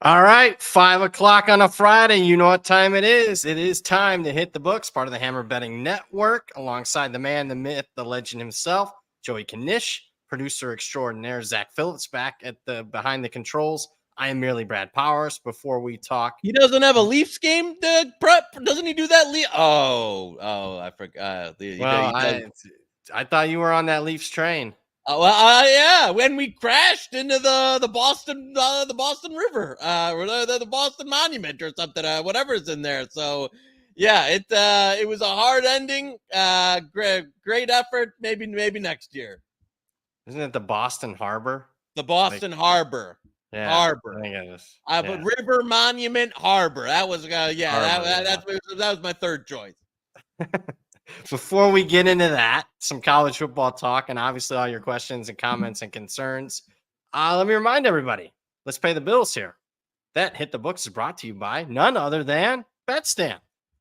All right, 5 o'clock on a Friday. You know what time it is. It is time to hit the books, part of the Hammer Betting Network, alongside the man, the myth, the legend himself, Joey Knish, producer extraordinaire, Zach Phillips, back at the behind the controls. I am merely Brad Powers. Before we talk, He doesn't have a Leafs game to prep. Doesn't he do that? I forgot. I thought you were on that Leafs train. Yeah. When we crashed into the Boston River, or the Boston Monument or something, whatever's in there. So, yeah, it was a hard ending. Great effort. Maybe next year. Isn't it the Boston Harbor? The Boston Harbor. Yeah, Harbor. But River Monument Harbor. That was that was my third choice. Before we get into that, some college football talk, and obviously all your questions and comments and concerns, let me remind everybody, let's pay the bills here. That Hit the Books is brought to you by none other than BetStamp.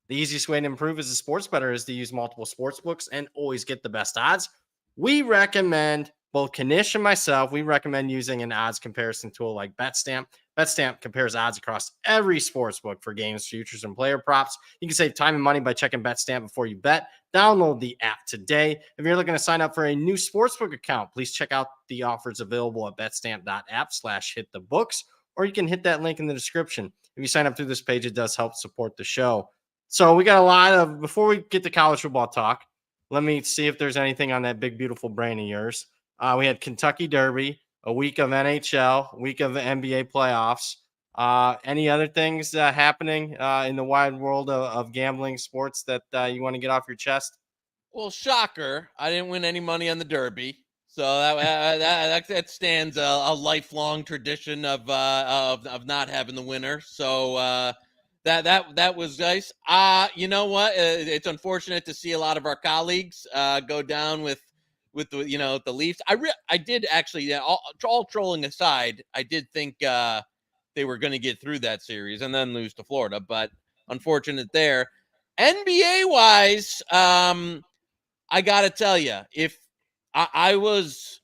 The easiest way to improve as a sports bettor is to use multiple sports books and always get the best odds. We recommend, both Knish and myself, we recommend using an odds comparison tool like BetStamp. BetStamp compares odds across every sports book for games, futures, and player props. You can save time and money by checking BetStamp before you bet. Download the app today. If you're looking to sign up for a new sportsbook account, please check out the offers available at betstamp.app/hitthebooks, or you can hit that link in the description. If you sign up through this page, it does help support the show. So we got a lot of, before we get to college football talk, let me see if there's anything on that big, beautiful brain of yours. We had Kentucky Derby, a week of NHL, a week of the NBA playoffs. Any other things happening in the wide world of gambling sports that you want to get off your chest? Well, shocker, I didn't win any money on the Derby. So that stands a lifelong tradition of not having the winner. So that was nice. You know what? It's unfortunate to see a lot of our colleagues go down with the Leafs. I did actually, all trolling aside, I did think they were going to get through that series and then lose to Florida, but unfortunate there. NBA wise, I got to tell you, if I was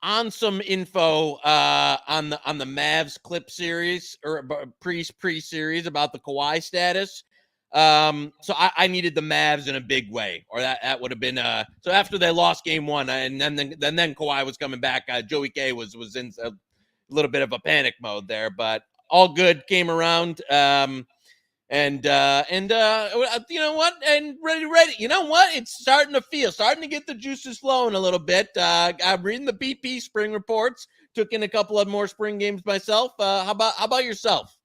on some info on the Mavs clip series or pre series about the Kawhi status. So I needed the Mavs in a big way, or that would have been so after they lost game one, and then Kawhi was coming back. Joey K was in a little bit of a panic mode there, but all good, came around. And you know what? And ready. You know what? It's starting to get the juices flowing a little bit. I'm reading the BP spring reports. Took in a couple of more spring games myself. How about yourself?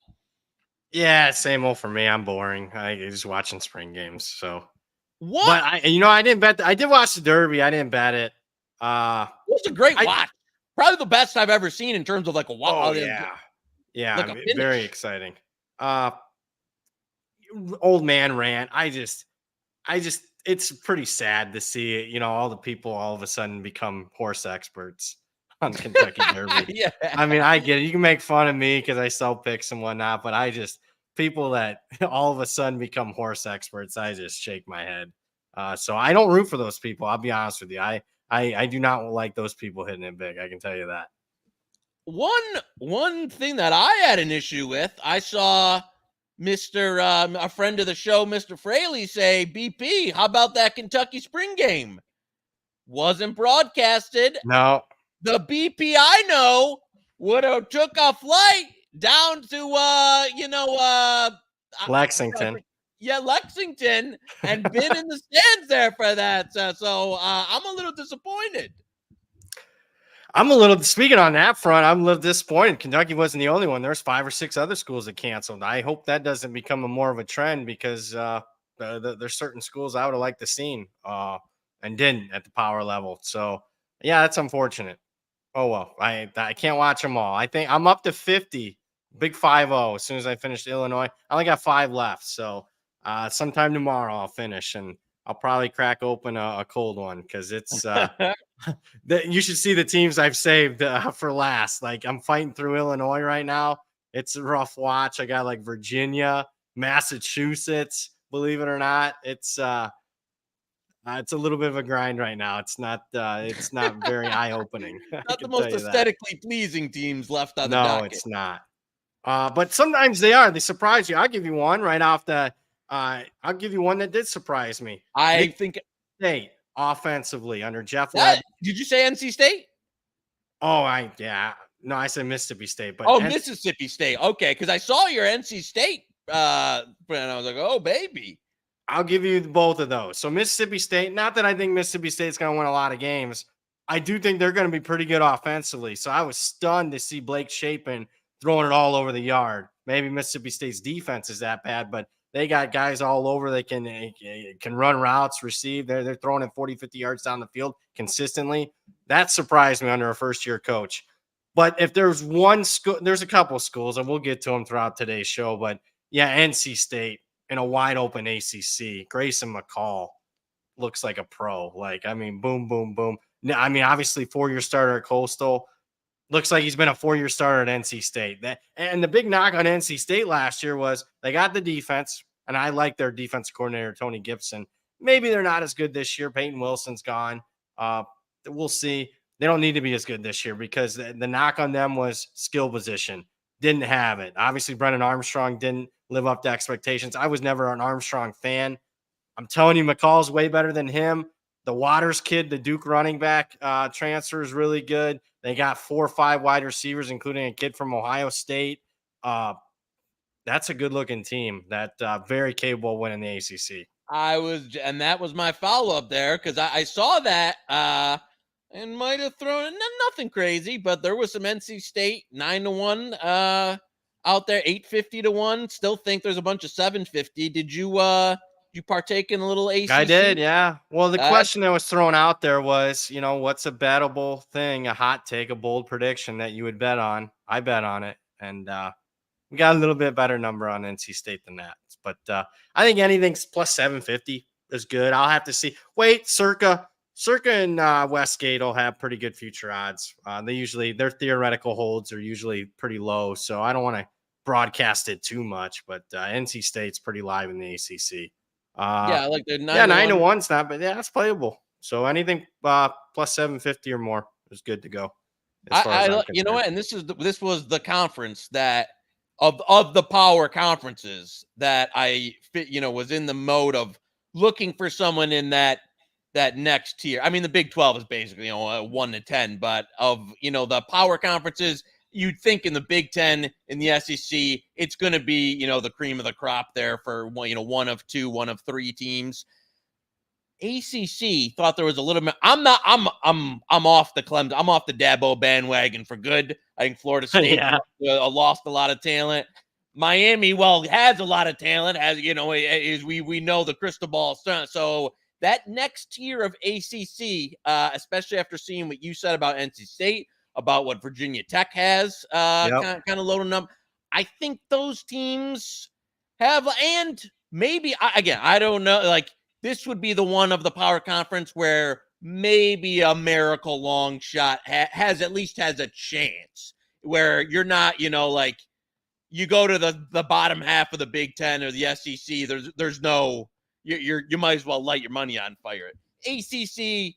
Yeah, same old for me. I'm boring. I just watching spring games. So what? But I didn't bet. I did watch the Derby. I didn't bet it. It was a great watch. Probably the best I've ever seen in terms of like a watch. Oh yeah, like very exciting. Old man rant. I just, it's pretty sad to see it. All the people all of a sudden become horse experts on Kentucky Derby. Yeah. I mean, I get it. You can make fun of me because I sell picks and whatnot, but people that all of a sudden become horse experts, I just shake my head. So I don't root for those people. I'll be honest with you. I do not like those people hitting it big. I can tell you that. One thing that I had an issue with, I saw a friend of the show, Mr. Fraley, say, BP, how about that Kentucky spring game? Wasn't broadcasted. No. The BP I know would have took a flight down to Lexington. Lexington, and been in the stands there for that. So I'm a little disappointed. Speaking on that front, I'm a little disappointed. Kentucky wasn't the only one. There's 5 or 6 other schools that canceled. I hope that doesn't become more of a trend because there's certain schools I would have liked to seen and didn't at the power level. So, yeah, that's unfortunate. Oh, well, I can't watch them all. I think I'm up to 50, big 5-0 as soon as I finish Illinois. I only got 5 left. So, sometime tomorrow I'll finish and I'll probably crack open a cold one because it's you should see the teams I've saved for last. Like I'm fighting through Illinois right now. It's a rough watch. I got like Virginia, Massachusetts. Believe it or not, it's a little bit of a grind right now. It's not very eye opening. Not the most aesthetically pleasing teams left on the docket. No, it's not. But sometimes they surprise you. I'll give you one right off the. I'll give you one that did surprise me. I think State offensively under Jeff that. Webb. Did you say NC State? Oh, no, I said Mississippi State, but Mississippi State. Okay, because I saw your NC State, and I was like, oh baby. I'll give you both of those. So Mississippi State, not that I think Mississippi State's going to win a lot of games. I do think they're going to be pretty good offensively. So I was stunned to see Blake Shapen throwing it all over the yard. Maybe Mississippi State's defense is that bad, but they got guys all over. They can run routes, receive. They're throwing it 40, 50 yards down the field consistently. That surprised me under a first-year coach. But if there's one school, there's a couple schools, and we'll get to them throughout today's show. But yeah, NC State in a wide open ACC. Grayson McCall looks like a pro. Like, I mean, boom, boom, boom. I mean, obviously 4-year starter at Coastal. Looks like he's been a 4-year starter at NC State. And the big knock on NC State last year was they got the defense, and I like their defensive coordinator, Tony Gibson. Maybe they're not as good this year. Peyton Wilson's gone. We'll see. They don't need to be as good this year because the knock on them was skill position. Didn't have it. Obviously, Brennan Armstrong didn't live up to expectations. I was never an Armstrong fan. I'm telling you, McCall's way better than him. The Waters kid, the Duke running back transfer is really good. They got 4 or 5 wide receivers, including a kid from Ohio State. That's a good-looking team. That very capable of winning the ACC. And that was my follow-up there because I saw that and might have thrown nothing crazy, but there was some NC State 9-1 out there, 850 to 1. Still think there's a bunch of 750. Did you partake in a little ACC? I did, yeah. Well, the question that was thrown out there was, what's a bettable thing, a hot take, a bold prediction that you would bet on? I bet on it, and we got a little bit better number on NC State than that. But I think anything's plus 750 is good. I'll have to see. Wait, Circa and Westgate will have pretty good future odds. Their theoretical holds are usually pretty low, so I don't want to broadcast it too much. But NC State's pretty live in the ACC. I like the 9-1's not, but yeah, it's playable. So anything plus 750 or more is good to go. You know what? And this was the conference that of the power conferences that I was in the mode of looking for someone in that next tier. I mean, the Big 12 is basically 1 to 10, but of the power conferences, you'd think in the Big 10, in the SEC, it's going to be the cream of the crop there for one of 2, one of 3 teams. ACC thought there was a little bit. I'm off the Clemson. I'm off the Dabo bandwagon for good. I think Florida State lost a lot of talent. Miami, has a lot of talent, as we know the crystal ball. So that next tier of ACC, especially after seeing what you said about NC State, about what Virginia Tech has, kind of loading up. I think those teams have, and maybe I don't know. Like, this would be the one of the power conference where maybe a miracle long shot has a chance. Where you're not, like, you go to the bottom half of the Big 10 or the SEC. There's no, you might as well light your money on fire. ACC,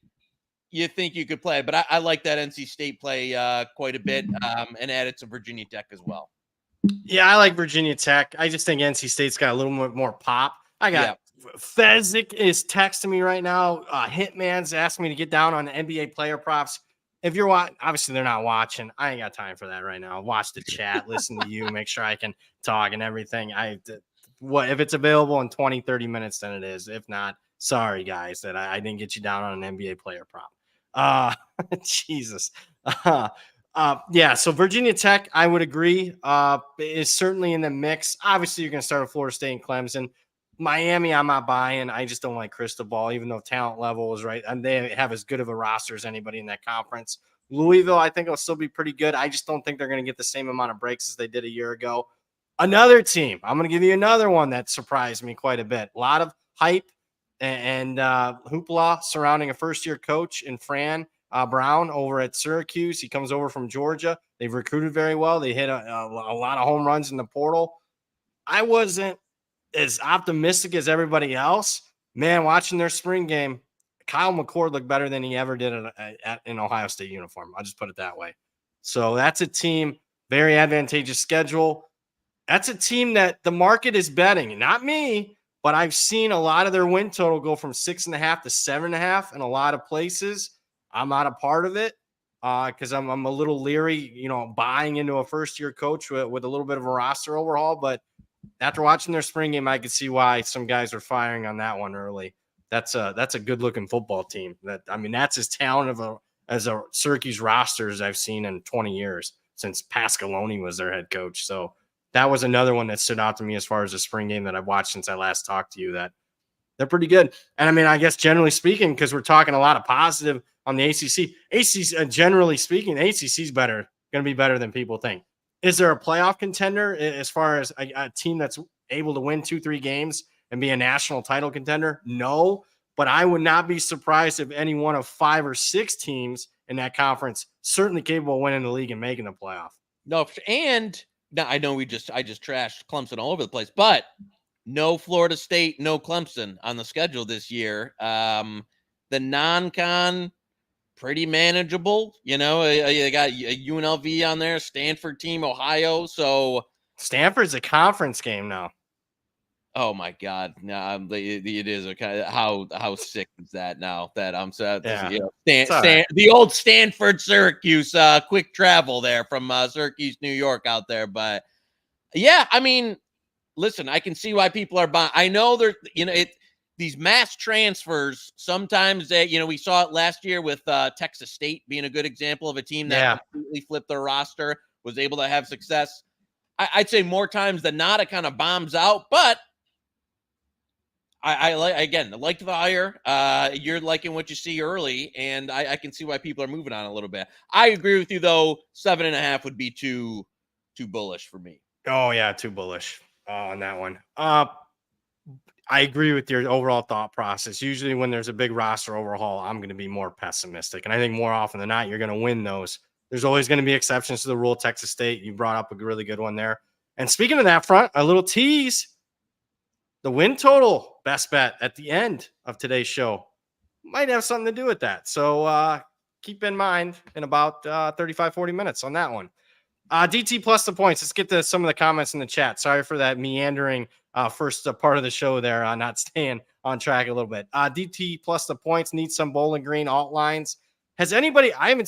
you think you could play, but I like that NC State play quite a bit, and added some Virginia Tech as well. Yeah, I like Virginia Tech. I just think NC State's got a little bit more pop. I got Fezzik is texting me right now. Hitman's asking me to get down on the NBA player props. If you're watching, obviously they're not watching. I ain't got time for that right now. Watch the chat, listen to you, make sure I can talk and everything. If it's available in 20, 30 minutes, then it is. If not, sorry guys that I didn't get you down on an NBA player prop. Jesus. So Virginia Tech, I would agree, is certainly in the mix. Obviously, you're going to start with Florida State and Clemson. Miami, I'm not buying. I just don't like crystal ball, even though talent level is right. And they have as good of a roster as anybody in that conference. Louisville, I think, will still be pretty good. I just don't think they're going to get the same amount of breaks as they did a year ago. Another team, I'm going to give you another one that surprised me quite a bit. A lot of hype and hoopla surrounding a first-year coach in Fran Brown over at Syracuse. He comes over from Georgia. They've recruited very well. They hit a lot of home runs in the portal. I wasn't as optimistic as everybody else. Man, watching their spring game, Kyle McCord looked better than he ever did in Ohio State uniform. I'll just put it that way. So that's a team, very advantageous schedule. That's a team that the market is betting, not me, but I've seen a lot of their win total go from 6.5 to 7.5 in a lot of places. I'm not a part of it because I'm a little leery, buying into a first year coach with a little bit of a roster overhaul. But after watching their spring game, I could see why some guys are firing on that one early. That's a good looking football team. That's as talented as a Syracuse roster as I've seen in 20 years since Pascaloni was their head coach. So that was another one that stood out to me as far as the spring game that I've watched since I last talked to you, that they're pretty good. And I guess generally speaking, because we're talking a lot of positive on the ACC, generally speaking, the ACC is going to be better than people think. Is there a playoff contender as far as a team that's able to win 2-3 games and be a national title contender? No, but I would not be surprised if any one of 5 or 6 teams in that conference certainly capable of winning the league and making the playoff. No, and now I know I just trashed Clemson all over the place, but no Florida State, no Clemson on the schedule this year. The non-con, pretty manageable. You got UNLV on there, Stanford team, Ohio. So Stanford's a conference game now. Oh my God! No, it is okay. How sick is that now? That I'm so the old Stanford Syracuse quick travel there from Syracuse, New York out there. But yeah, listen, I can see why people are buying. I know there's these mass transfers. Sometimes we saw it last year with Texas State being a good example of a team that completely flipped their roster, was able to have success. I'd say more times than not, it kind of bombs out, but. I like the hire. You're liking what you see early, and I can see why people are moving on a little bit. I agree with you though. 7.5 would be too bullish for me. Oh yeah, too bullish on that one. I agree with your overall thought process. Usually when there's a big roster overhaul, I'm going to be more pessimistic, and I think more often than not, you're going to win those. There's always going to be exceptions to the rule. Texas State, you brought up a really good one there. And speaking of that front, a little tease. The win total best bet at the end of today's show might have something to do with that. So keep in mind in about 35, 40 minutes on that one. DT plus the points. Let's get to some of the comments in the chat. Sorry for that meandering first part of the show there, not staying on track a little bit. DT plus the points needs some Bowling Green alt lines. Has anybody, I've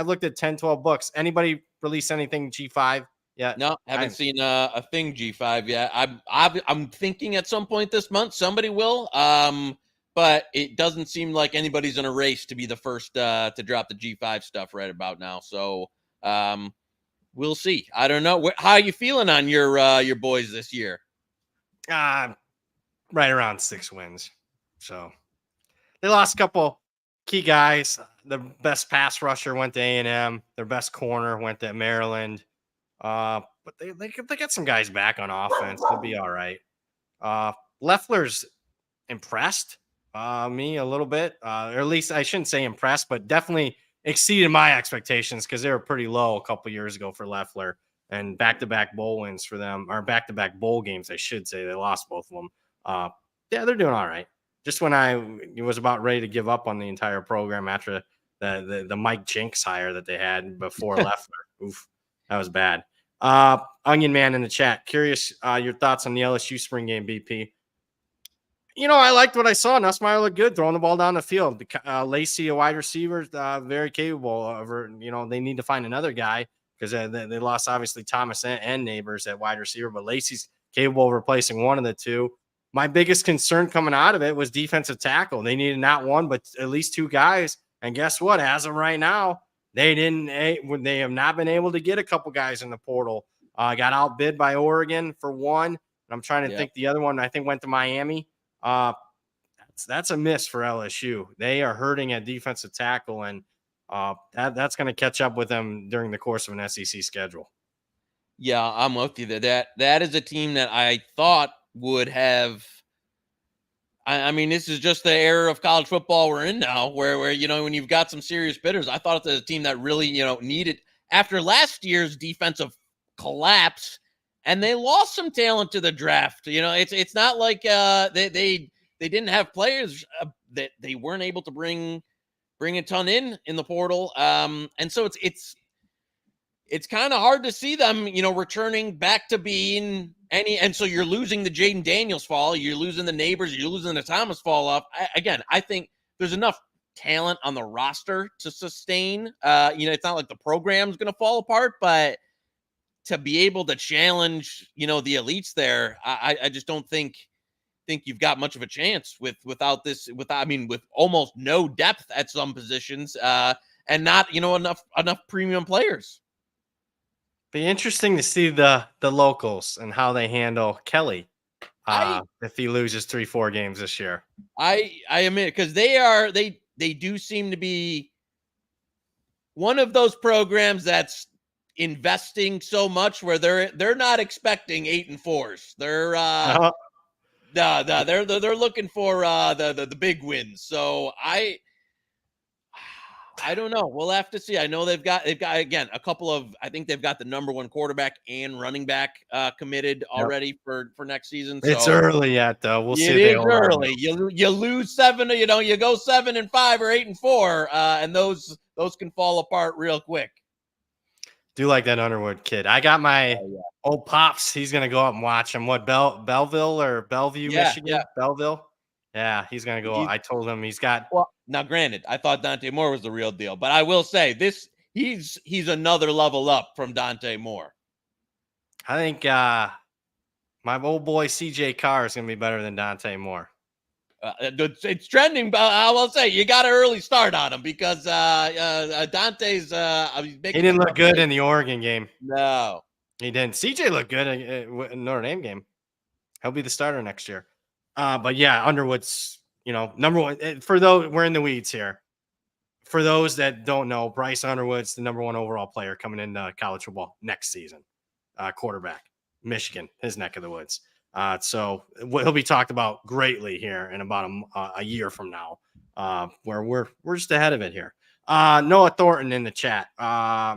looked at 10, 12 books. Anybody release anything G5? Yeah, no, haven't seen a thing G5 yet. I'm thinking at some point this month somebody will. But it doesn't seem like anybody's in a race to be the first to drop the G5 stuff right about now. So we'll see. I don't know. How are you feeling on your boys this year? Right around 6 wins. So they lost a couple key guys. The best pass rusher went to A&M. Their best corner went to Maryland. But they got some guys back on offense. They'll be all right. Leffler's impressed me a little bit, or at least I shouldn't say impressed, but definitely exceeded my expectations because they were pretty low a couple years ago for Leffler, and back-to-back bowl wins for them, or back-to-back bowl games, I should say. They lost both of them. Yeah, they're doing all right. Just when I was about ready to give up on the entire program after the Mike Jinks hire that they had before Leffler. Oof. That was bad. Onion Man in the chat. Curious your thoughts on the LSU spring game, BP. I liked what I saw. Nussmeier looked good throwing the ball down the field. Lacey, a wide receiver, very capable. They need to find another guy because they lost, obviously, Thomas and Neighbors at wide receiver, but Lacey's capable of replacing one of the two. My biggest concern coming out of it was defensive tackle. They needed not one, but at least 2 guys. And guess what? As of right now, they have not been able to get a couple guys in the portal. Got outbid by Oregon for one. I'm trying to think the other one, I think, went to Miami. That's a miss for LSU. They are hurting at defensive tackle, and that's going to catch up with them during the course of an SEC schedule. Yeah, I'm with you. That is a team that I thought would have. This is just the era of college football we're in now, where when you've got some serious bidders. I thought it was a team that really needed, after last year's defensive collapse, and they lost some talent to the draft. It's not like they didn't have players that they weren't able to bring a ton in the portal. And so it's it's kind of hard to see them, returning back to being any. And so you're losing the Jaden Daniels fall, you're losing the Neighbors, you're losing the Thomas fall off. I think there's enough talent on the roster to sustain. It's not like the program's going to fall apart, but to be able to challenge, the elites there, I just don't think you've got much of a chance with almost no depth at some positions, and not, enough premium players. Be interesting to see the locals and how they handle Kelly if he loses 3-4 games this year. I admit, because they do seem to be one of those programs that's investing so much where they're not expecting 8 and 4s. They're they're looking for the big wins. So I don't know. We'll have to see. I know they've got again a couple of. I think they've got the number 1 quarterback and running back committed already for next season. So it's early yet, though. We'll see. It is early. You lose 7. You go 7-5 or 8-4, and those can fall apart real quick. Do like that Underwood kid. I got my old pops. He's gonna go up and watch him. What Belleville or Bellevue, Michigan? Yeah. Belleville. Yeah, he's gonna go. I told him he's got. Well, now granted, I thought Dante Moore was the real deal, but I will say he's another level up from Dante Moore. I think my old boy CJ Carr is gonna be better than Dante Moore. It's trending, but I will say you got an early start on him because Dante's. He didn't look good in the Oregon game. No, he didn't. CJ looked good in the Notre Dame game. He'll be the starter next year. But yeah, Underwood's, number 1 for those. We're in the weeds here. For those that don't know, Bryce Underwood's the number 1 overall player coming into college football next season. Quarterback, Michigan, his neck of the woods. So he'll be talked about greatly here in about a year from now, where we're just ahead of it here. Noah Thornton in the chat.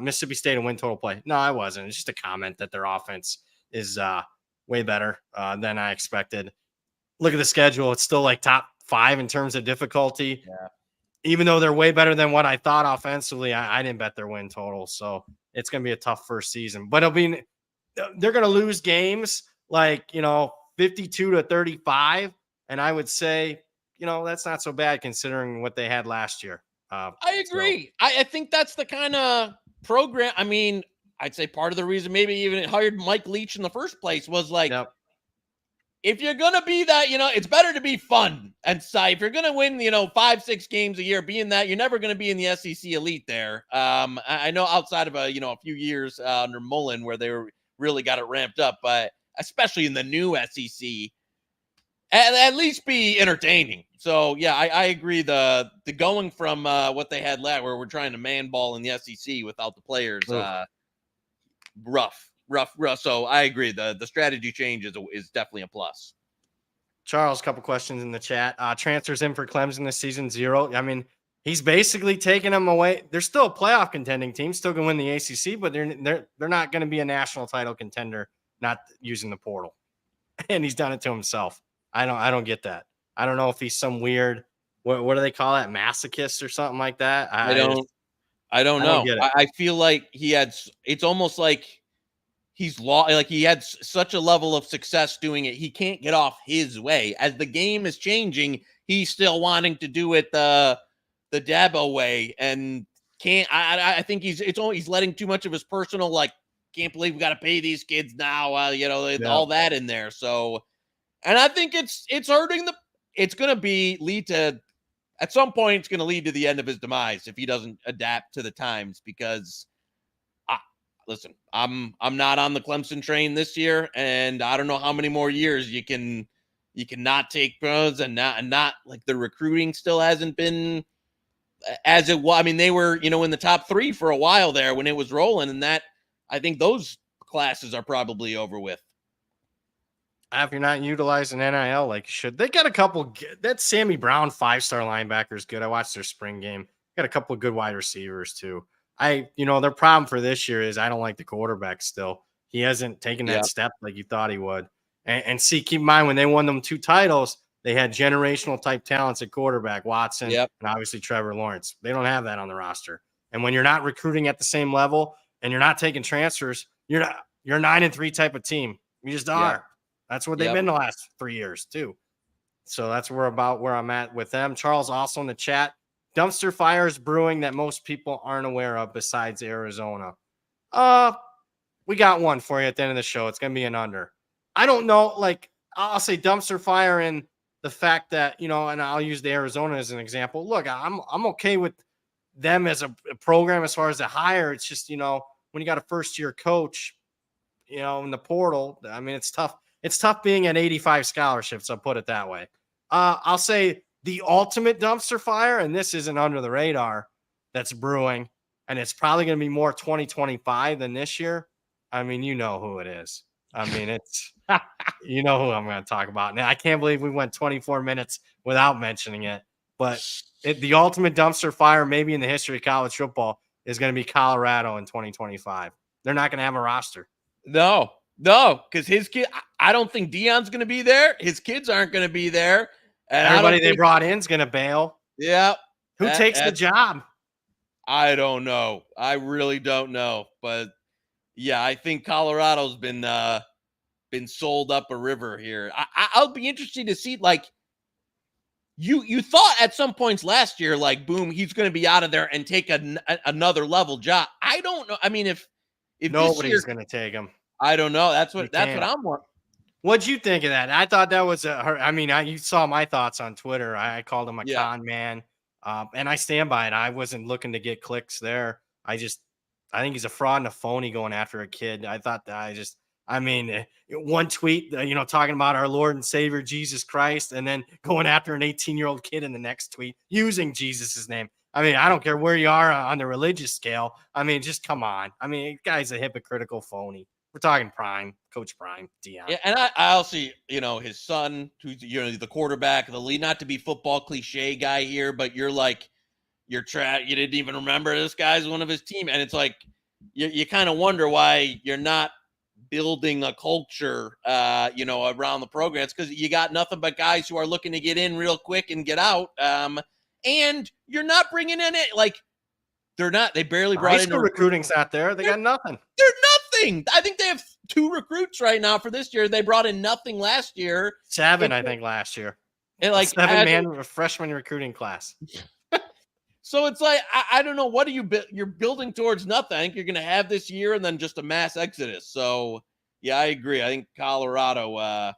Mississippi State and win total play. No, I wasn't. It's just a comment that their offense is way better than I expected. Look at the schedule. It's still like top 5 in terms of difficulty. Yeah. Even though they're way better than what I thought offensively, I didn't bet their win total. So it's going to be a tough first season. But they're going to lose games like, 52-35. And I would say, that's not so bad considering what they had last year. I agree. So. I think that's the kind of program. I mean, I'd say part of the reason maybe even it hired Mike Leach in the first place was like, if you're going to be that, it's better to be fun. And so if you're going to win, 5-6 games a year, being that you're never going to be in the SEC elite there. I know outside of a few years under Mullen where they really got it ramped up, but especially in the new SEC, at least be entertaining. So yeah, I agree. The going from what they had last, where we're trying to man ball in the SEC without the players, rough. So I agree. The strategy change is definitely a plus. Charles, a couple questions in the chat. Transfers in for Clemson this season, 0. I mean, he's basically taking them away. They're still a playoff contending team, still going to win the ACC, but they're not going to be a national title contender not using the portal. And he's done it to himself. I don't get that. I don't know if he's some weird, what do they call that, masochist or something like that. I don't know. I feel like it's almost like he's he had such a level of success doing it. He can't get off his way. As the game is changing, he's still wanting to do it the Dabo way and can't. I think he's letting too much of his personal, can't believe we got to pay these kids now. All that in there. So, and I think it's hurting it's going to lead to, at some point, it's going to lead to the end of his demise if he doesn't adapt to the times. Because, listen, I'm not on the Clemson train this year, and I don't know how many more years you can not take pros and not like the recruiting still hasn't been as it was. I mean, they were in the top 3 for a while there when it was rolling, and that I think those classes are probably over with. If you're not utilizing NIL like you should, they got a couple. That Sammy Brown 5-star linebacker is good. I watched their spring game. Got a couple of good wide receivers too. Their problem for this year is I don't like the quarterback still. He hasn't taken that step like you thought he would. And see, keep in mind when they won them 2 titles, they had generational type talents at quarterback, Watson and obviously Trevor Lawrence. They don't have that on the roster. And when you're not recruiting at the same level, and you're not taking transfers, you're a 9-3 type of team. You just are. Yep. That's what they've been the last 3 years too. So that's where I'm at with them. Charles also in the chat. Dumpster fires brewing that most people aren't aware of besides Arizona. We got one for you at the end of the show. It's gonna be an under. I don't know, like I'll say dumpster fire in the fact that, and I'll use the Arizona as an example. Look, I'm okay with them as a program as far as the hire. It's just, when you got a first year coach, in the portal, I mean, it's tough. It's tough being at 85 scholarships. I'll put it that way. I'll say the ultimate dumpster fire, and this isn't under the radar, that's brewing, and it's probably going to be more 2025 than this year. I mean, you know who it is. I mean, it's you know who I'm going to talk about. Now, I can't believe we went 24 minutes without mentioning it, but the ultimate dumpster fire, maybe in the history of college football, is going to be Colorado in 2025. They're not going to have a roster. No, because his kid, I don't think Deion's going to be there. His kids aren't going to be there. And everybody they brought in is going to bail. Yeah. Who takes the job? I don't know. I really don't know. But yeah, I think Colorado's been sold up a river here. I'll be interested to see, like, you thought at some points last year, like, boom, he's going to be out of there and take another level job. I don't know. I mean, if nobody's going to take him. I don't know. That's what I'm wondering. What'd you think of that? I thought that was you saw my thoughts on Twitter. I called him a con man, and I stand by it. I wasn't looking to get clicks there. I think he's a fraud and a phony going after a kid. I thought that one tweet, talking about our Lord and Savior Jesus Christ, and then going after an 18-year-old kid in the next tweet using Jesus's name. I mean, I don't care where you are on the religious scale. I mean, just come on. I mean, guy's a hypocritical phony. We're talking Prime, Coach Prime, Deion. Yeah, and I also, his son, who's the quarterback, the lead, not to be football cliche guy here, but you didn't even remember this guy's one of his team, and it's like you kind of wonder why you're not building a culture, around the programs, because you got nothing but guys who are looking to get in real quick and get out, and you're not bringing in it like. They're not. They barely brought in. Recruiting's out there. They got nothing. They're nothing. I think they have 2 recruits right now for this year. They brought in nothing last year. 7, I think, last year. And like 7-man freshman recruiting class. So it's like I don't know. What are you're building towards nothing. I think you're going to have this year and then just a mass exodus. So yeah, I agree. I think Colorado,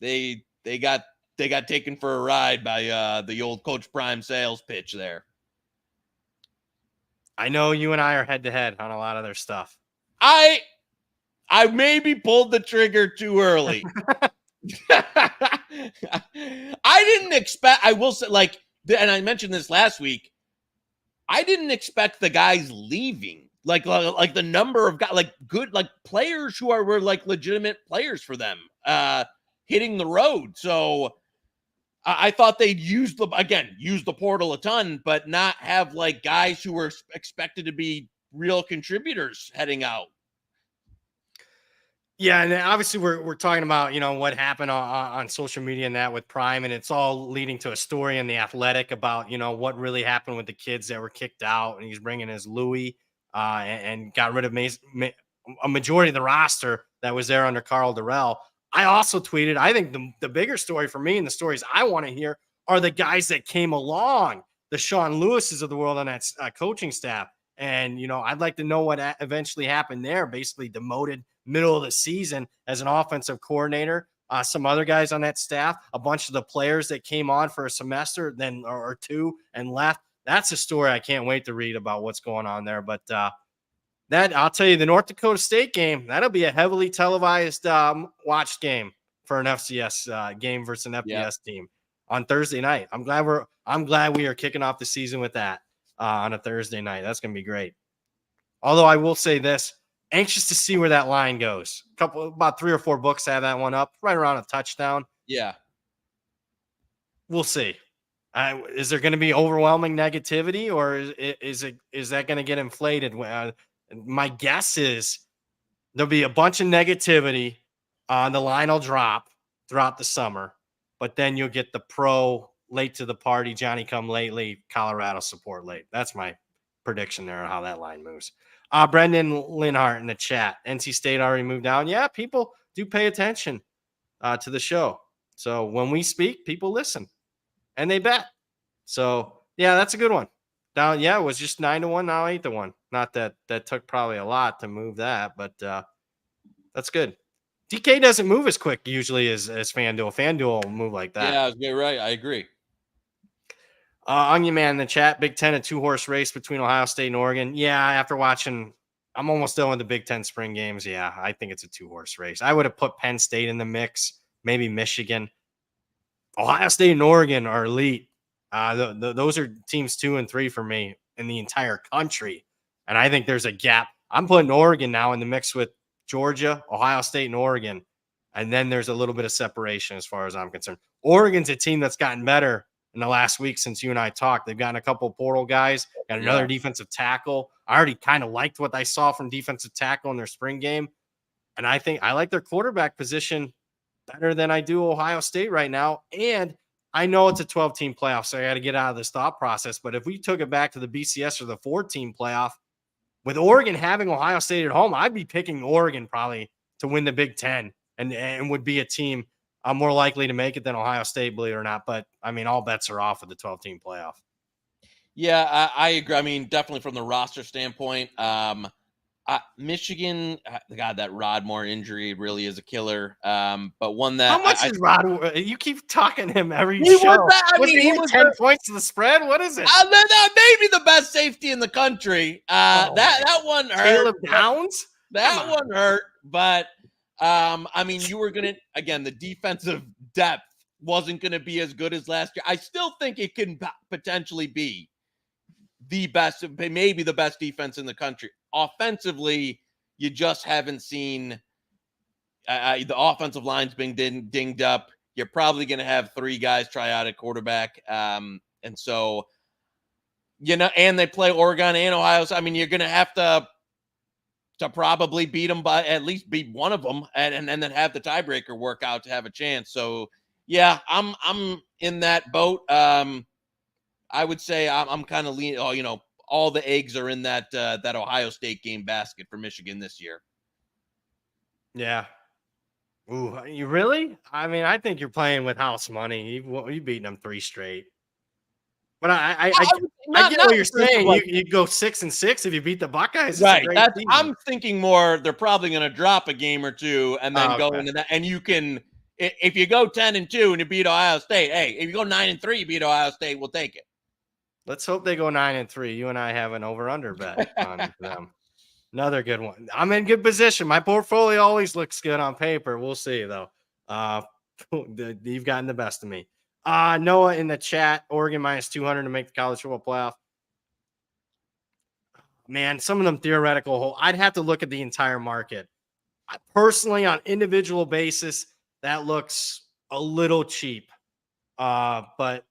they got taken for a ride by the old Coach Prime sales pitch there. I know you and I are head to head on a lot of their stuff. I maybe pulled the trigger too early. I didn't expect, I will say, and I mentioned this last week, I didn't expect the guys leaving. Like the number of guys, good, players who were legitimate players for them, hitting the road. So I thought they'd use the portal a ton, but not have guys who were expected to be real contributors heading out. Yeah, and obviously we're talking about what happened on social media and that with Prime, and it's all leading to a story in The Athletic about what really happened with the kids that were kicked out, and he's bringing his Louis and got rid of a majority of the roster that was there under Carl Durrell. I also tweeted, I think the bigger story for me and the stories I want to hear are the guys that came along, the Sean Lewis's of the world on that coaching staff. And, I'd like to know what eventually happened there, basically demoted middle of the season as an offensive coordinator. Some other guys on that staff, a bunch of the players that came on for a semester then or 2 and left. That's a story I can't wait to read about what's going on there. But that I'll tell you, the North Dakota State game, that'll be a heavily televised watched game for an FCS game versus an FBS team on Thursday night. I'm glad we are kicking off the season with that on a Thursday night. That's going to be great. Although I will say this, anxious to see where that line goes. About 3 or 4 books have that one up right around a touchdown. Yeah. We'll see. Is there going to be overwhelming negativity, or is that going to get inflated? My guess is there'll be a bunch of negativity. The line will drop throughout the summer, but then you'll get the pro late to the party, Johnny come lately, Colorado support late. That's my prediction there on how that line moves. Brendan Linhart in the chat. NC State already moved down. Yeah, people do pay attention to the show. So when we speak, people listen and they bet. So yeah, that's a good one. Down, yeah, it was just 9-1, now 8-1. Not that took probably a lot to move that, but that's good. DK doesn't move as quick usually as FanDuel. FanDuel will move like that. Yeah, you're right. I agree. Onion Man in the chat, Big Ten, a 2-horse race between Ohio State and Oregon. Yeah, after watching, I'm almost done with the Big Ten spring games. Yeah, I think it's a 2-horse race. I would have put Penn State in the mix, maybe Michigan. Ohio State and Oregon are elite. Those are teams 2 and 3 for me in the entire country. And I think there's a gap. I'm putting Oregon now in the mix with Georgia, Ohio State, and Oregon. And then there's a little bit of separation as far as I'm concerned. Oregon's a team that's gotten better in the last week since you and I talked. They've gotten a couple of portal guys, got another defensive tackle. I already kind of liked what I saw from defensive tackle in their spring game. And I think I like their quarterback position better than I do Ohio State right now. And I know it's a 12-team playoff, so I got to get out of this thought process. But if we took it back to the BCS or the 4-team playoff, with Oregon having Ohio State at home, I'd be picking Oregon probably to win the Big Ten and would be a team more likely to make it than Ohio State, believe it or not. But, I mean, all bets are off with the 12-team playoff. Yeah, I agree. I mean, definitely from the roster standpoint, Michigan, God, that Rod Moore injury really is a killer. But one that how much is Rod? You keep talking to him every he show. He was 10 points to the spread. What is it? That may be the best safety in the country. That one hurt. Caleb Downs. That one hurt. But I mean, you were gonna again. The defensive depth wasn't going to be as good as last year. I still think it can potentially be the best, maybe the best defense in the country. Offensively, you just haven't seen the offensive line's being dinged up. You're probably going to have 3 guys try out at quarterback. And so, and they play Oregon and Ohio. So, I mean, you're going to have to probably beat them by at least beat one of them and then have the tiebreaker work out to have a chance. So, yeah, I'm in that boat. I would say I'm kind of leaning. All the eggs are in that Ohio State game basket for Michigan this year. Yeah. Ooh, you really? I mean, I think you're playing with house money. You've beaten them 3 straight. But I get what you're saying. You go 6-6 if you beat the Buckeyes. Right. I'm thinking more. They're probably going to drop a game or 2 and then go into that. And you can, if you go 10-2 and you beat Ohio State, hey, if you go 9-3, you beat Ohio State, we'll take it. Let's hope they go 9-3. You and I have an over/under bet on them. Another good one. I'm in good position. My portfolio always looks good on paper. We'll see though. You've gotten the best of me. Noah in the chat, Oregon -200 to make the college football playoff. Man, some of them theoretical. I'd have to look at the entire market. Personally, on individual basis, that looks a little cheap. But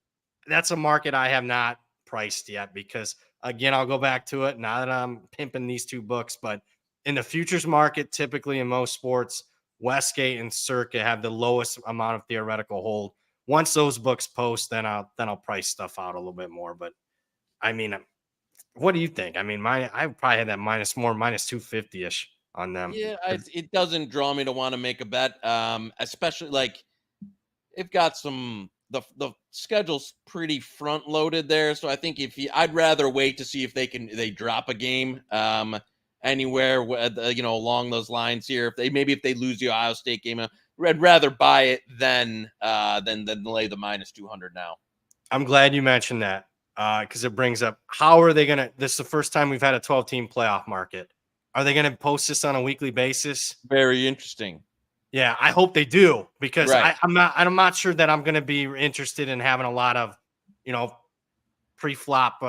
that's a market I have not priced yet because, again, I'll go back to it now that I'm pimping these 2 books. But in the futures market, typically in most sports, Westgate and Circa have the lowest amount of theoretical hold. Once those books post, then I'll price stuff out a little bit more. But I mean, what do you think? I mean, I probably had that -250-ish on them. Yeah, it doesn't draw me to want to make a bet, especially like they've got some. The schedule's pretty front loaded there, so I think I'd rather wait to see if they drop a game anywhere along those lines here. If they lose the Ohio State game, I'd rather buy it than lay the -200 now. I'm glad you mentioned that because it brings up how are they gonna? This is the first time we've had a 12-team playoff market. Are they going to post this on a weekly basis? Very interesting. Yeah, I hope they do because I'm not sure that I'm going to be interested in having a lot of, pre-flop,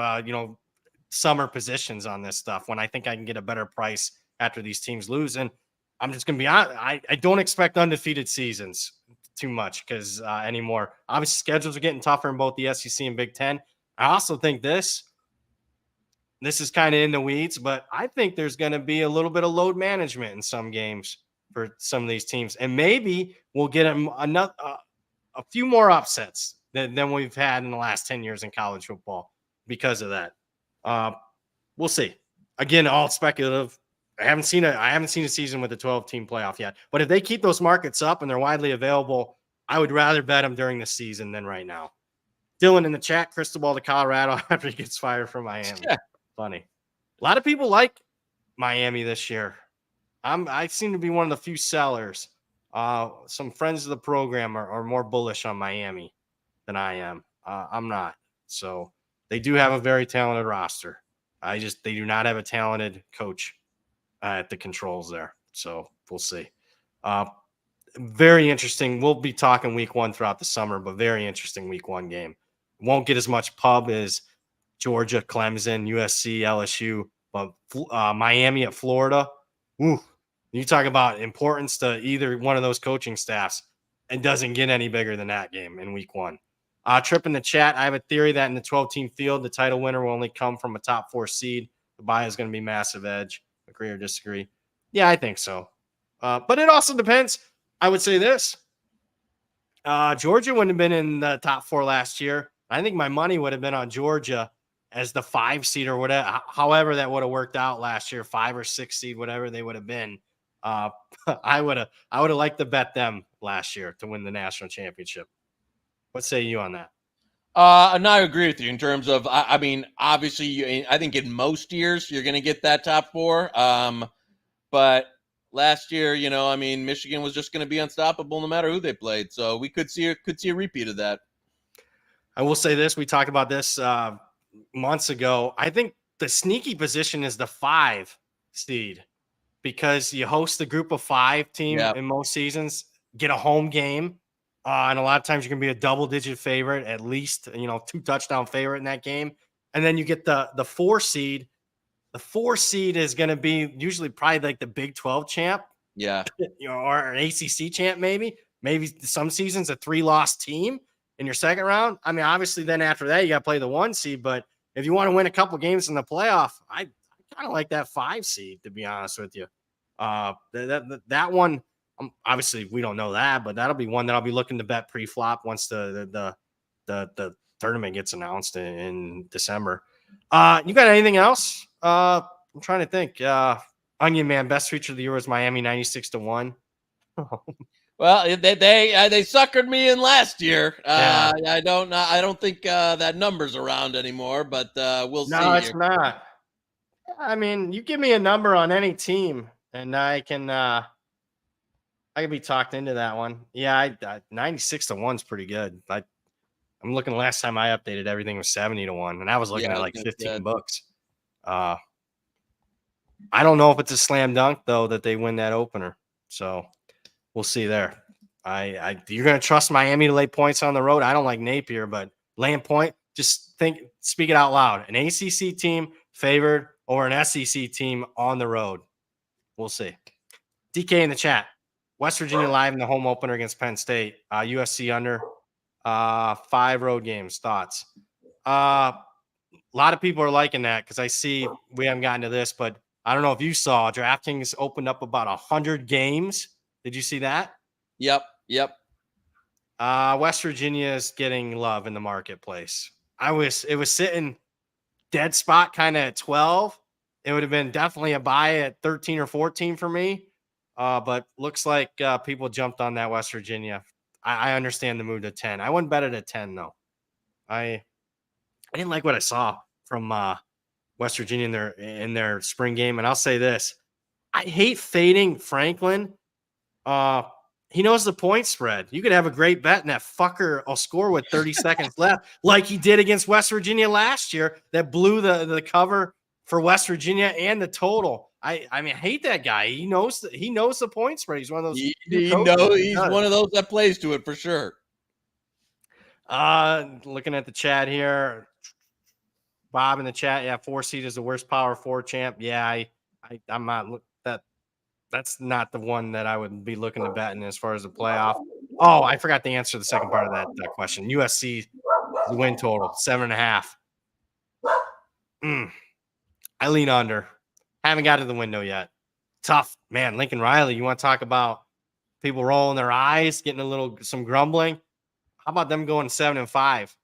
summer positions on this stuff when I think I can get a better price after these teams lose. And I'm just going to be honest, I don't expect undefeated seasons too much because anymore. Obviously, schedules are getting tougher in both the SEC and Big Ten. I also think this is kind of in the weeds, but I think there's going to be a little bit of load management in some games for some of these teams. And maybe we'll get a few more upsets than we've had in the last 10 years in college football because of that. We'll see. Again, all speculative. I haven't seen a season with a 12-team playoff yet. But if they keep those markets up and they're widely available, I would rather bet them during the season than right now. Dylan in the chat, crystal ball to Colorado after he gets fired from Miami. Yeah. Funny. A lot of people like Miami this year. I seem to be one of the few sellers. Some friends of the program are more bullish on Miami than I am. I'm not. So they do have a very talented roster. They do not have a talented coach at the controls there. So we'll see. Very interesting. We'll be talking week 1 throughout the summer, but very interesting week 1 game. Won't get as much pub as Georgia, Clemson, USC, LSU, but Miami at Florida. Woo. You talk about importance to either one of those coaching staffs. It doesn't get any bigger than that game in week 1. Trip in the chat. I have a theory that in the 12-team field, the title winner will only come from a top 4 seed. The bye is going to be massive edge. Agree or disagree? Yeah, I think so. But it also depends. I would say this. Georgia wouldn't have been in the top 4 last year. I think my money would have been on Georgia as the 5 seed or whatever, however that would have worked out last year, 5 or 6 seed, whatever they would have been. I would have liked to bet them last year to win the national championship. What say you on that? And I agree with you in terms of, I mean, obviously, I think in most years you're going to get that top 4. But last year, I mean, Michigan was just going to be unstoppable no matter who they played. So we could see a repeat of that. I will say this. We talked about this months ago. I think the sneaky position is the 5 seed because you host the group of 5 team in most seasons, get a home game. And a lot of times you can be a double-digit favorite, at least, 2-touchdown favorite in that game. And then you get the 4 seed. The 4 seed is going to be usually probably like the Big 12 champ. Yeah. Or an ACC champ maybe. Maybe some seasons a 3-loss team in your second round. I mean, obviously then after that you got to play the 1 seed. But if you want to win a couple games in the playoff, I kind of like that 5 seed, to be honest with you. That one – obviously, we don't know that, but that'll be one that I'll be looking to bet pre-flop once the tournament gets announced in December. You got anything else? I'm trying to think. Onion Man, best feature of the year was Miami 96-1. Well, they suckered me in last year. Yeah. I don't think that number's around anymore, but we'll see. No, it's not. I mean, you give me a number on any team, and I can be talked into that one. Yeah, 96-1 is pretty good. I'm looking last time I updated everything was 70-1, and I was looking at like 15 bucks. I don't know if it's a slam dunk though that they win that opener. So we'll see there. You're gonna trust Miami to lay points on the road. I don't like Napier, but laying point, just speak it out loud. An ACC team favored or an SEC team on the road. We'll see. DK in the chat. West Virginia live in the home opener against Penn State. USC under 5 road games. Thoughts? A lot of people are liking that because I see we haven't gotten to this, but I don't know if you saw DraftKings opened up about 100 games. Did you see that? Yep. West Virginia is getting love in the marketplace. It was sitting dead spot kind of at 12. It would have been definitely a buy at 13 or 14 for me. But looks like people jumped on that West Virginia. I understand the move to 10. I wouldn't bet it at 10 though. I didn't like what I saw from West Virginia in their spring game. And I'll say this: I hate fading Franklin. He knows the point spread. You could have a great bet, and that fucker will score with 30 seconds left, like he did against West Virginia last year. That blew the cover for West Virginia and the total. I mean, I hate that guy. He knows the point spread. He's one of those. He's one of those that plays to it for sure. Looking at the chat here, Bob in the chat. Yeah, 4 seed is the worst Power 4 champ. Yeah, I'm not that's not the one that I would be looking to bet in as far as the playoff. Oh, I forgot to answer the second part of that question. USC the win total 7.5. I lean under. Haven't got to the window yet. Tough, man. Lincoln Riley, you want to talk about people rolling their eyes, getting some grumbling? How about them going 7-5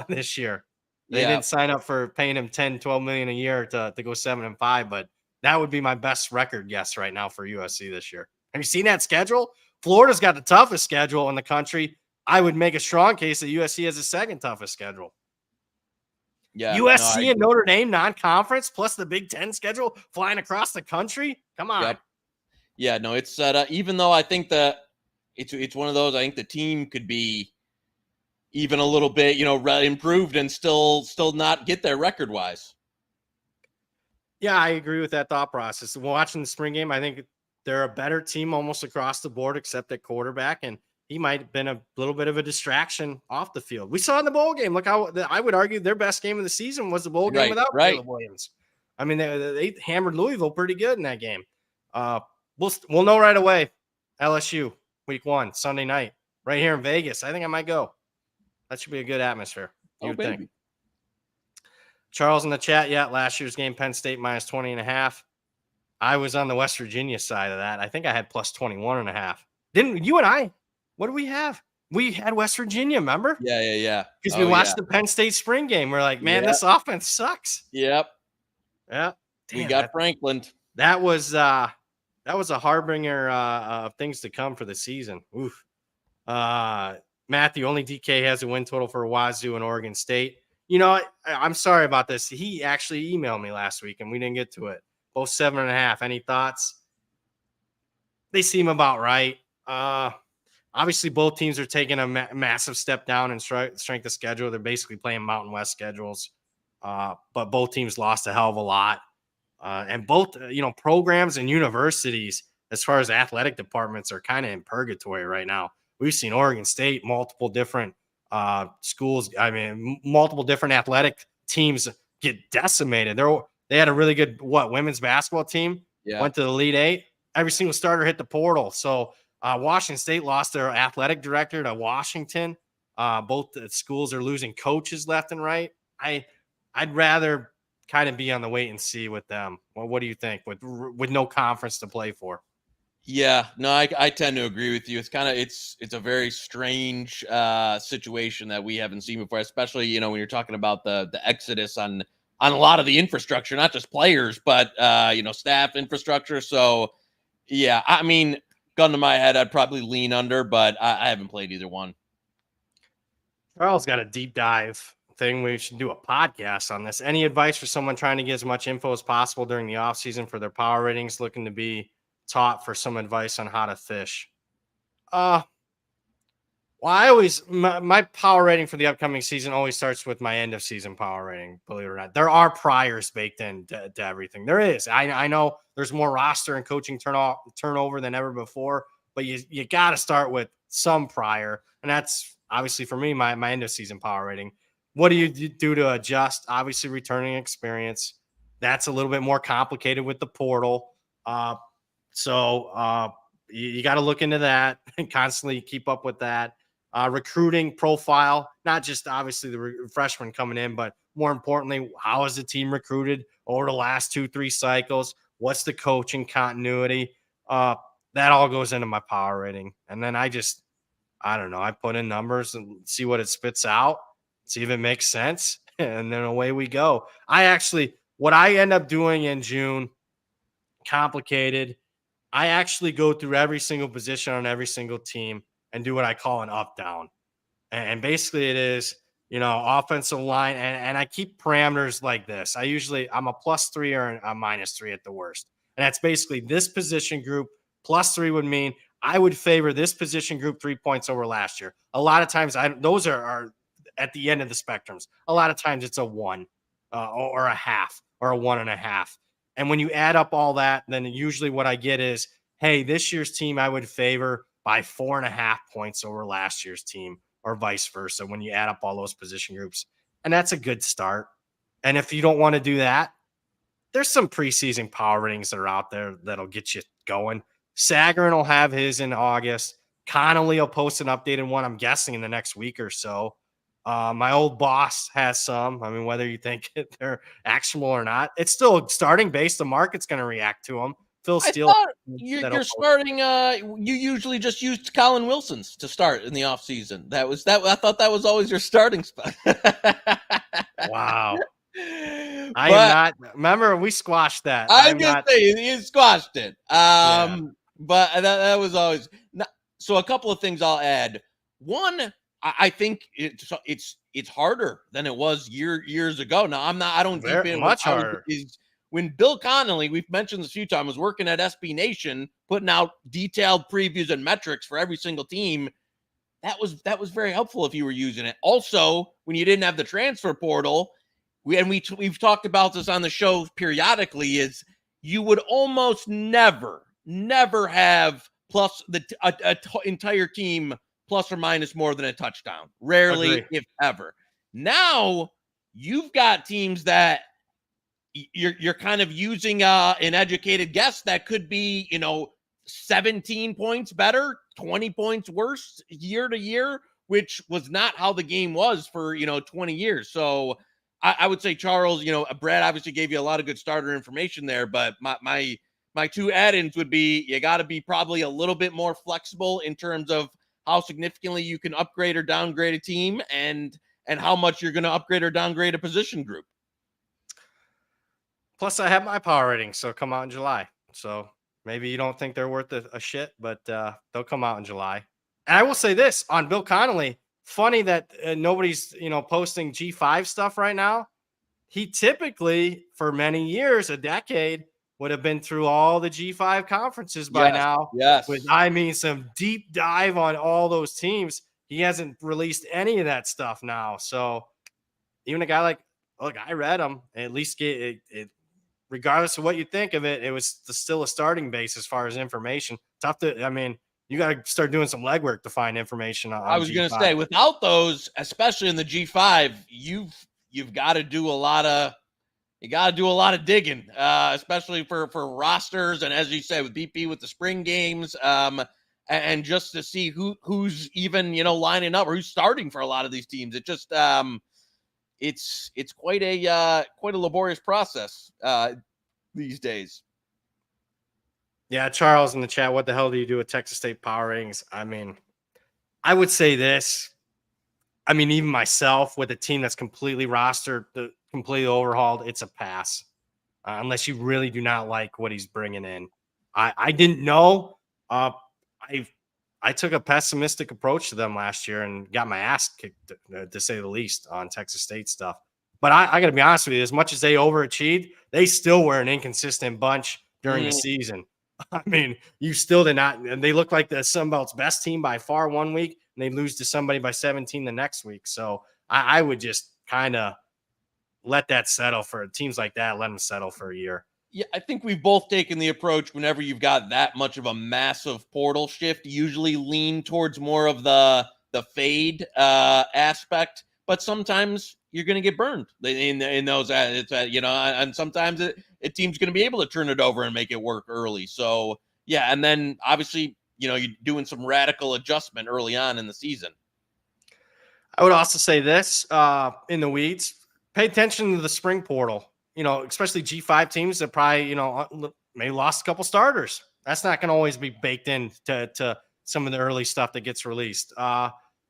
this year? They didn't sign up for paying him 10, 12 million a year to go 7-5, but that would be my best record guess right now for USC this year. Have you seen that schedule? Florida's got the toughest schedule in the country. I would make a strong case that USC has the second toughest schedule. Yeah, USC and Notre Dame non-conference plus the Big Ten schedule flying across the country. Come on. Yep. Yeah, no, it's even though I think that it's one of those, I think the team could be even a little bit, improved and still not get there record wise. Yeah, I agree with that thought process. Watching the spring game, I think they're a better team almost across the board, except at quarterback, and he might have been a little bit of a distraction off the field. We saw in the bowl game. Look how I would argue their best game of the season was the bowl game without Caleb Williams. I mean, they hammered Louisville pretty good in that game. We'll know right away. LSU week 1 Sunday night right here in Vegas. I think I might go. That should be a good atmosphere. You would think. Charles in the chat. Yeah, last year's game, Penn State minus 20.5. I was on the West Virginia side of that. I think I had plus 21.5. Didn't you and I? What do we have? We had West Virginia, remember? Yeah. Because we watched the Penn State spring game. We're like, man, this offense sucks. Yep. Yeah. We got Franklin. That was a harbinger of things to come for the season. Oof. Matthew, only DK has a win total for Wazoo and Oregon State. I'm sorry about this. He actually emailed me last week, and we didn't get to it. Both 7.5. Any thoughts? They seem about right. Obviously, both teams are taking a massive step down in strength of schedule. They're basically playing Mountain West schedules, but both teams lost a hell of a lot. And both, programs and universities, as far as athletic departments, are kind of in purgatory right now. We've seen Oregon State, multiple different schools. I mean, multiple different athletic teams get decimated. They had a really good women's basketball team. Yeah. Went to the Elite Eight. Every single starter hit the portal. So Washington State lost their athletic director to Washington. Both schools are losing coaches left and right. I'd rather kind of be on the wait and see with them. Well, what do you think with no conference to play for? Yeah, no, I tend to agree with you. It's a very strange situation that we haven't seen before, especially, when you're talking about the exodus on a lot of the infrastructure, not just players, but, staff infrastructure. So, yeah, I mean, gun to my head, I'd probably lean under, but I haven't played either one. Charles got a deep dive thing. We should do a podcast on this. Any advice for someone trying to get as much info as possible during the offseason for their power ratings, looking to be taught for some advice on how to fish? Well, my power rating for the upcoming season always starts with my end of season power rating, believe it or not. There are priors baked in to everything. There is. I know there's more roster and coaching turnover than ever before, but you got to start with some prior. And that's obviously for me, my end of season power rating. What do you do to adjust? Obviously returning experience. That's a little bit more complicated with the portal. So you got to look into that and constantly keep up with that. Recruiting profile, not just obviously the freshmen coming in, but more importantly, how is the team recruited over the last 2-3 cycles? What's the coaching continuity? That all goes into my power rating. And then I don't know. I put in numbers and see what it spits out, see if it makes sense. And then away we go. What I end up doing in June, complicated. I actually go through every single position on every single team and do what I call an up-down. And basically it is, offensive line. And I keep parameters like this. I'm a +3 or a -3 at the worst. And that's basically this position group. +3 would mean I would favor this position group 3 points over last year. A lot of times those are at the end of the spectrums. A lot of times it's a 1 or a half or a 1.5. And when you add up all that, then usually what I get is, hey, this year's team I would favor by 4.5 points over last year's team, or vice versa, when you add up all those position groups. And that's a good start. And if you don't want to do that, there's some preseason power ratings that are out there that'll get you going. Sagarin will have his in August. Connolly will post an updated one, I'm guessing, in the next week or so. My old boss has some. I mean, whether you think they're actionable or not, it's still starting base. The market's going to react to them. Phil Steele. You're starting. You usually just used Colin Wilson's to start in the offseason. I thought that was always your starting spot. Wow. I am But not. Remember, we squashed that. I'm I'm just not. saying you squashed it. Yeah. But that was always so. A couple of things I'll add. One, I think it's harder than it was years ago. Now I don't deep Very in when much I was harder. when Bill Connolly, we've mentioned this a few times, was working at SB Nation, putting out detailed previews and metrics for every single team. That was very helpful if you were using it. Also, when you didn't have the transfer portal, we've talked about this on the show periodically, is you would almost never have plus the entire team plus or minus more than a touchdown. Rarely, Agree. if ever. Now you've got teams that you're kind of using an educated guess that could be 17 points better, 20 points worse year to year, which was not how the game was for 20 years. So I would say, Charles, Brad obviously gave you a lot of good starter information there, but my two add-ins would be you got to be probably a little bit more flexible in terms of how significantly you can upgrade or downgrade a team, and how much you're going to upgrade or downgrade a position group. Plus, I have my power rating, so come out in July. So maybe you don't think they're worth a shit, but they'll come out in July. And I will say this on Bill Connolly. Funny that nobody's posting G5 stuff right now. He typically, for many years, a decade, would have been through all the G5 conferences by now. With, Yes. I mean, some deep dive on all those teams. He hasn't released any of that stuff now. So even a guy like, look, I read him. At least get it regardless of what you think of it, it was still a starting base as far as information. Tough to, I mean, you got to start doing some legwork to find information on I was going to G5. say, without those, especially in the G5, you've got to do a lot of digging, especially for rosters, and as you said with BP with the spring games, and just to see who's even lining up or who's starting for a lot of these teams. It just it's quite a laborious process these days. Yeah, Charles in the chat. What the hell do you do with Texas State power ratings? I mean, I would say this. I mean, even myself with a team that's completely rostered, completely overhauled, it's a pass. Unless you really do not like what he's bringing in. I didn't know. I took a pessimistic approach to them last year and got my ass kicked, to say the least, on Texas State stuff. But I got to be honest with you, as much as they overachieved, they still were an inconsistent bunch during the season. I mean, you still did not, and they look like the Sun Belt's best team by far one week, and they lose to somebody by 17 the next week. So I would just kind of let that settle for teams like that. Let them settle for a year. Yeah, I think we've both taken the approach whenever you've got that much of a massive portal shift, usually lean towards more of the fade aspect, but sometimes you're going to get burned in those, and sometimes a team's going to be able to turn it over and make it work early. So yeah, and then obviously you're doing some radical adjustment early on in the season. I would also say this in the weeds, pay attention to the spring portal. Especially G5 teams that probably, may lost a couple starters. That's not going to always be baked in to some of the early stuff that gets released.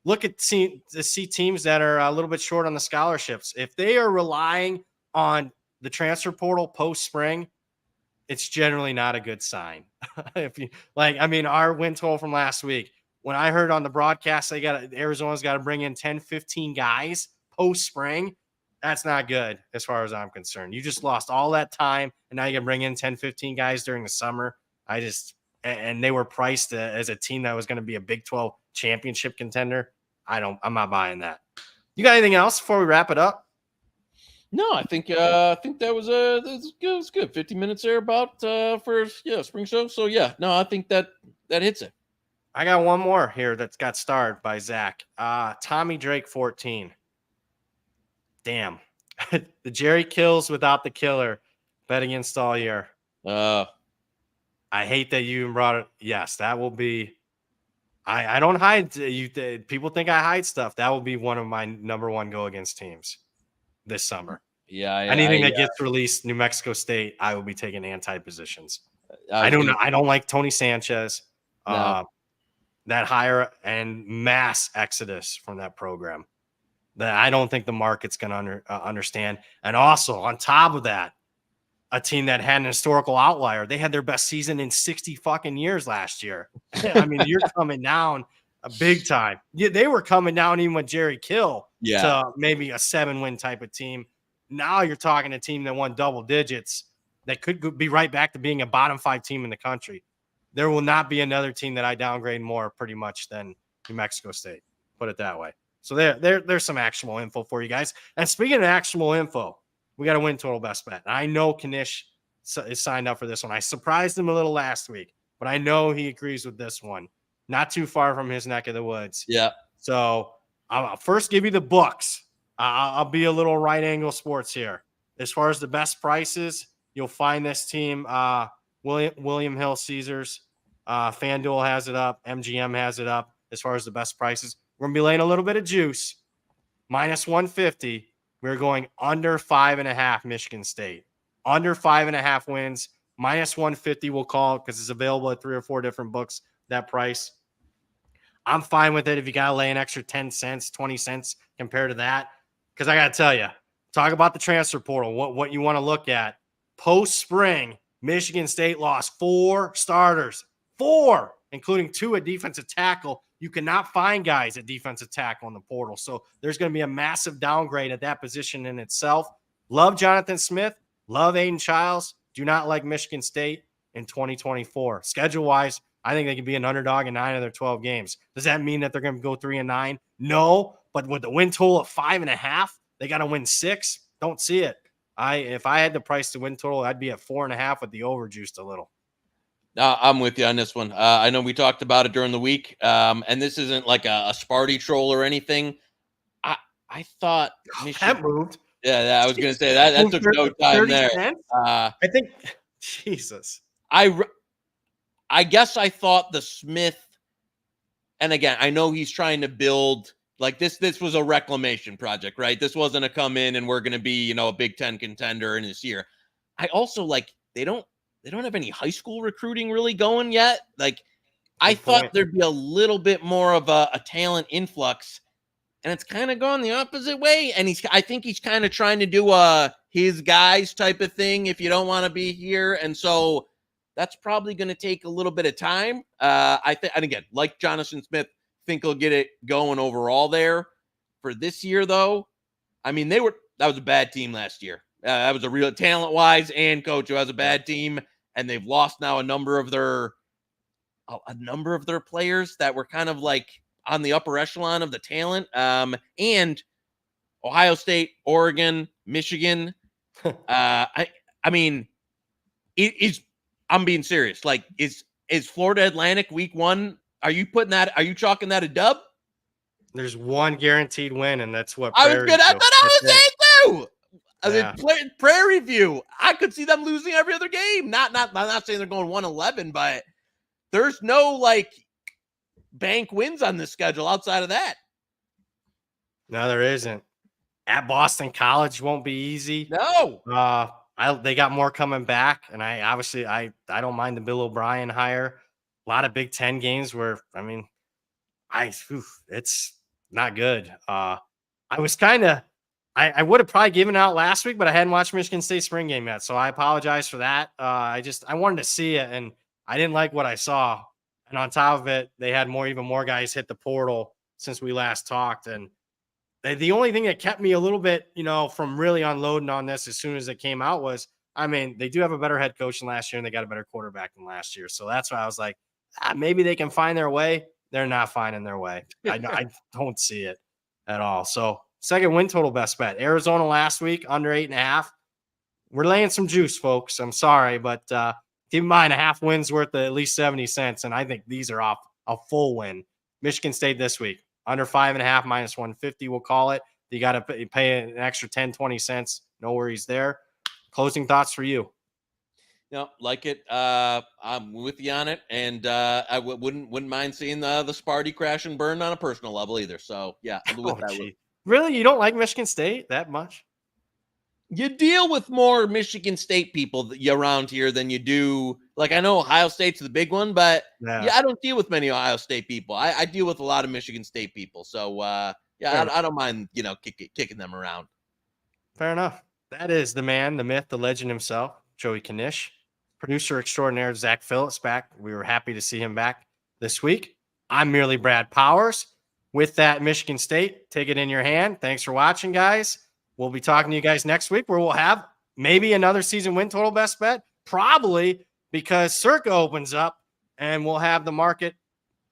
Look at see teams that are a little bit short on the scholarships. If they are relying on the transfer portal post spring, it's generally not a good sign. If you our win total from last week, when I heard on the broadcast, Arizona's got to bring in 10, 15 guys post spring. That's not good as far as I'm concerned. You just lost all that time, and now you can bring in 10, 15 guys during the summer. And they were priced as a team that was going to be a Big 12 championship contender. I'm not buying that. You got anything else before we wrap it up? No, I think that was good. 50 minutes there about for spring show. So yeah, no, I think that hits it. I got one more here that's got starred by Zach. Tommy Drake 14. Damn. The Jerry kills without the killer. Bet against all year. I hate that you even brought it. Yes, that will be. I don't hide. People think I hide stuff. That will be one of my number one go against teams this summer. Yeah. Anything that gets released, New Mexico State, I will be taking anti positions. I don't like Tony Sanchez. No. That hire and mass exodus from that program. that I don't think the market's going to understand. And also on top of that, a team that had an historical outlier. They had their best season in 60 fucking years last year. I mean, you're coming down a big time. Yeah, they were coming down even with Jerry Kill to maybe a 7-win type of team. Now you're talking a team that won double digits that could be right back to being a bottom 5 team in the country. There will not be another team that I downgrade more pretty much than New Mexico State. Put it that way. So there's some actionable info for you guys. And speaking of actionable info, we got to win total best bet. I know Knish is signed up for this one. I surprised him a little last week, but I know he agrees with this one. Not too far from his neck of the woods. Yeah. So I'll first give you the books. I'll be a little right angle sports here. As far as the best prices, you'll find this team, William Hill Caesars, FanDuel has it up, MGM has it up. As far as the best prices, we're going to be laying a little bit of juice. Minus 150. We're going under 5.5 Michigan State. Under 5.5 wins. Minus 150 we'll call it because it's available at 3 or 4 different books, that price. I'm fine with it if you got to lay an extra 10 cents, 20 cents compared to that. Because I got to tell you, talk about the transfer portal, what you want to look at. Post-spring, Michigan State lost 4 starters. 4, including 2 at defensive tackle. You cannot find guys at defensive tackle in the portal. So there's going to be a massive downgrade at that position in itself. Love Jonathan Smith. Love Aiden Childs. Do not like Michigan State in 2024. Schedule-wise, I think they can be an underdog in 9 of their 12 games. Does that mean that they're going to go 3-9? No, but with the win total of 5.5, they got to win 6. Don't see it. If I had the price to win total, I'd be at 4.5 with the over juiced a little. I'm with you on this one. I know we talked about it during the week, and this isn't like a Sparty troll or anything. I thought that moved. Yeah, I was going to say that took no time there. I think, Jesus. I guess I thought the Smith, and again, I know he's trying to build like this. This was a reclamation project, right? This wasn't a come in and we're going to be, a Big Ten contender in this year. I also they don't have any high school recruiting really going yet. I thought there'd be a little bit more of a talent influx, and it's kind of gone the opposite way. And I think he's kind of trying to do a his guys type of thing if you don't want to be here. And so that's probably going to take a little bit of time. I think, and again, like Jonathan Smith, think he'll get it going overall there. For this year, though, I mean, that was a bad team last year. That was a real talent-wise and coach who has a bad team. And they've lost now a number of their players that were kind of on the upper echelon of the talent. And Ohio State, Oregon, Michigan. I mean, I'm being serious. Is Florida Atlantic week 1? Are you chalking that a dub? There's one guaranteed win, and that's what I thought I was saying too. Yeah. Prairie View, I could see them losing every other game. I'm not saying they're going 1-11, but there's no bank wins on this schedule outside of that. No, there isn't. At Boston College won't be easy. No. They got more coming back, and I don't mind the Bill O'Brien hire. A lot of Big Ten games where it's not good. I would have probably given out last week, but I hadn't watched Michigan State spring game yet, so I apologize for that. I wanted to see it, and I didn't like what I saw. And on top of it, they had even more guys hit the portal since we last talked. And the only thing that kept me a little bit, from really unloading on this as soon as it came out was, they do have a better head coach than last year, and they got a better quarterback than last year. So that's why I was like, maybe they can find their way. They're not finding their way. I don't see it at all. So second win total best bet. Arizona last week, under 8.5. We're laying some juice, folks. I'm sorry, but keep in mind a half win's worth at least 70 cents, and I think these are off a full win. Michigan State this week, under 5.5, minus 150, we'll call it. You got to pay an extra 10, 20 cents. No worries there. Closing thoughts for you. Like it. I'm with you on it, and I wouldn't mind seeing the Sparty crash and burn on a personal level either. So yeah, Really, you don't like Michigan State that much? You deal with more Michigan State people around here than you do. I know Ohio State's the big one, but I don't deal with many Ohio State people. I deal with a lot of Michigan State people. So yeah, I don't mind, kicking them around. Fair enough. That is the man, the myth, the legend himself, Joey Knish. Producer extraordinaire Zach Phillips back. We were happy to see him back this week. I'm merely Brad Powers. With that, Michigan State, take it in your hand. Thanks for watching, guys. We'll be talking to you guys next week where we'll have maybe another season win total best bet. Probably because Circa opens up and we'll have the market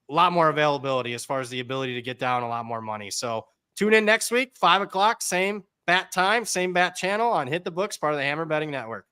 a lot more availability as far as the ability to get down a lot more money. So tune in next week, 5 o'clock, same bat time, same bat channel on Hit the Books, part of the Hammer Betting Network.